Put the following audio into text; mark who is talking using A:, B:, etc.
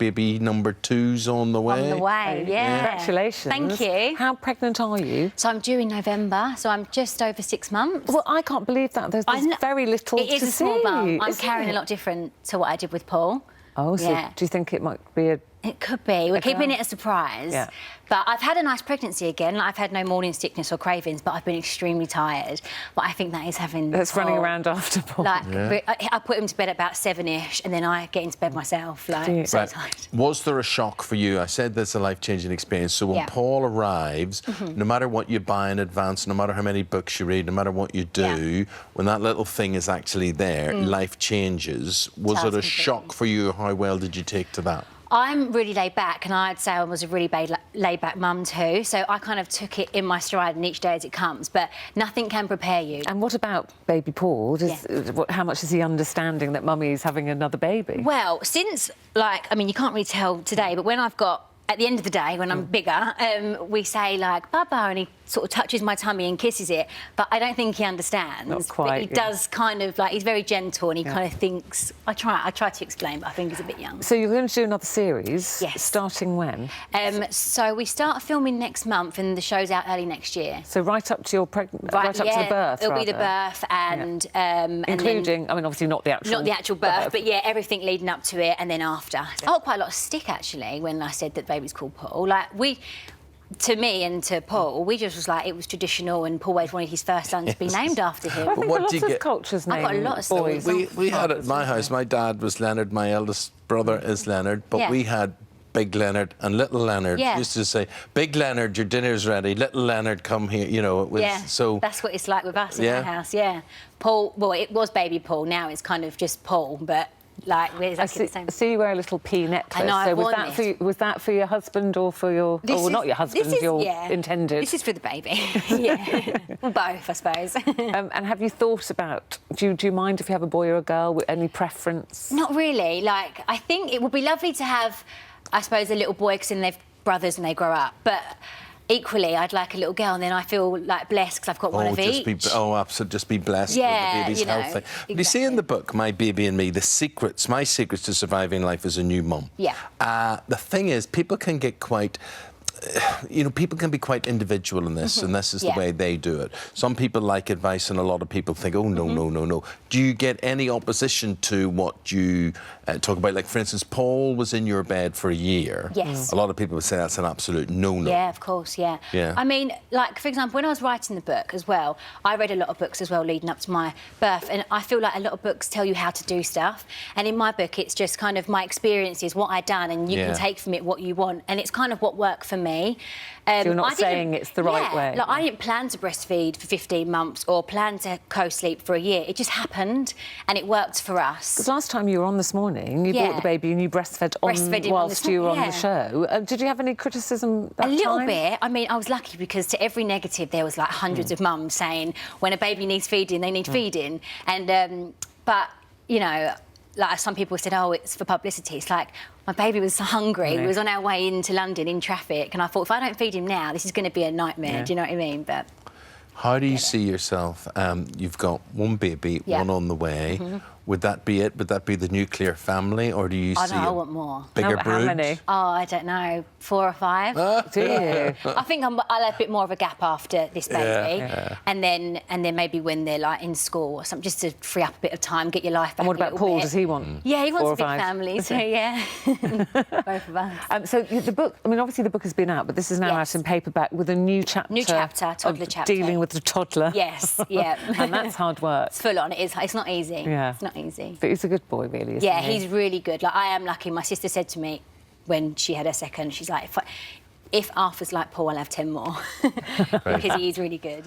A: baby number 2's on the way.
B: On the way, yeah.
C: Congratulations.
B: Thank you.
C: How pregnant are you?
B: So I'm due in November, so I'm just over 6 months.
C: Well, I can't believe that. There's very little to see.
B: It is a small bump. I'm carrying a lot different to what I did with Paul.
C: Oh, so do you think it might be a...
B: It could be. We're keeping it a surprise.
C: Yeah.
B: But I've had a nice pregnancy again. Like, I've had no morning sickness or cravings, but I've been extremely tired. But I think that is having...
C: That's running around after Paul.
B: Like, I put him to bed at about 7-ish, and then I get into bed myself. Like, so tired.
A: Was there a shock for you? I said that's a life-changing experience. So when Paul arrives, no matter what you buy in advance, no matter how many books you read, no matter what you do, when that little thing is actually there, life changes. Was it a shock for you? How well did you take to that?
B: I'm really laid back, and I'd say I was a really laid back mum too, so I kind of took it in my stride and each day as it comes, but nothing can prepare you.
C: And what about baby Paul? How much is he understanding that mummy's having another baby?
B: Well, since, like, I mean, you can't really tell today, but when I've got, at the end of the day, when I'm bigger, we say, like, Baba, and he sort of touches my tummy and kisses it, but I don't think he understands.
C: Not quite,
B: but he does kind of, like, he's very gentle, and he kind of thinks... I try to explain, but I think he's a bit young.
C: So you're going to do another series?
B: Yes.
C: Starting when?
B: So we start filming next month, and the show's out early next year.
C: So right up to your right up to the birth,
B: it'll be the birth, and...
C: including, I mean, obviously not the actual...
B: Not the actual birth, but, yeah, everything leading up to it, and then after. I got quite a lot of stick, actually, when I said that baby's called Paul. Like, to me and to Paul, we just was like, it was traditional, and Paul always wanted his first son to be named after him.
C: I think lots of cultures name
B: I've got a lot of
C: boys.
A: We had at my house, my dad was Leonard, my eldest brother is Leonard, but we had Big Leonard and Little Leonard. Used to say, Big Leonard, your dinner's ready, Little Leonard, come here, you know. It was, so
B: that's what it's like with us in our house, Paul, well, it was baby Paul, now it's kind of just Paul, but... Like, we're exactly the same.
C: I see you wear a little P necklace.
B: I know,
C: so was that for your husband or for your... not your husband, your intended?
B: This is for the baby, Well, both, I suppose.
C: And have you thought about... Do you mind if you have a boy or a girl? Any preference?
B: Not really. Like, I think it would be lovely to have, I suppose, a little boy, because then they've brothers and they grow up. But... equally, I'd like a little girl, and then I feel, like, blessed because I've got one of each.
A: Absolutely, just be blessed with the baby's healthy.
B: Exactly.
A: You see in the book, My Baby and Me, my secrets to surviving life as a new mum.
B: Yeah.
A: The thing is, people can get quite... people can be quite individual in this, and this is the way they do it. Some people like advice, and a lot of people think, oh, no, no. Do you get any opposition to what you talk about? Like, for instance, Paul was in your bed for a year.
B: Yes.
A: A lot of people would say that's an absolute no-no.
B: Yeah, of course, yeah. I mean, like, for example, when I was writing the book as well, I read a lot of books as well leading up to my birth, and I feel like a lot of books tell you how to do stuff, and in my book, it's just kind of my experiences, what I'd done, and you can take from it what you want, and it's kind of what worked for me.
C: So you're not saying it's the right way?
B: Like, I didn't plan to breastfeed for 15 months or plan to co-sleep for a year. It just happened, and it worked for us.
C: Because last time you were on this morning, you brought the baby and you breastfed whilst you were on the show. Did you have any criticism that time?
B: A little bit. I mean, I was lucky because to every negative there was, like, hundreds of mums saying when a baby needs feeding, they need feeding. And, but, you know... Like, some people said, oh, it's for publicity. It's like, my baby was hungry. We was on our way into London in traffic, and I thought, if I don't feed him now, this is going to be a nightmare. Do you know what I mean? But
A: how do you see yourself? You've got one baby, one on the way. Would that be it? Would that be the nuclear family, or do you see
B: I want more.
A: Bigger brood?
C: How many?
B: Oh, I don't know, 4 or 5.
C: Do you?
B: I think I'll have a bit more of a gap after this baby, and then maybe when they're, like, in school or something, just to free up a bit of time, get your life back.
C: And what about Paul? Does he want?
B: Yeah, he wants a big
C: 5?
B: family, so yeah, both of us.
C: So the book, I mean, obviously the book has been out, but this is now out in paperback with a new chapter.
B: Toddler chapter.
C: Dealing with the toddler.
B: Yes, yeah.
C: And that's hard work.
B: It's full on. It is. It's not easy.
C: Yeah.
B: It's not easy.
C: But he's a good boy, really, isn't he?
B: Yeah, he's really good. Like, I am lucky. My sister said to me when she had her second, she's like, if Arthur's like Paul, I'll have 10 more. Because he is really good,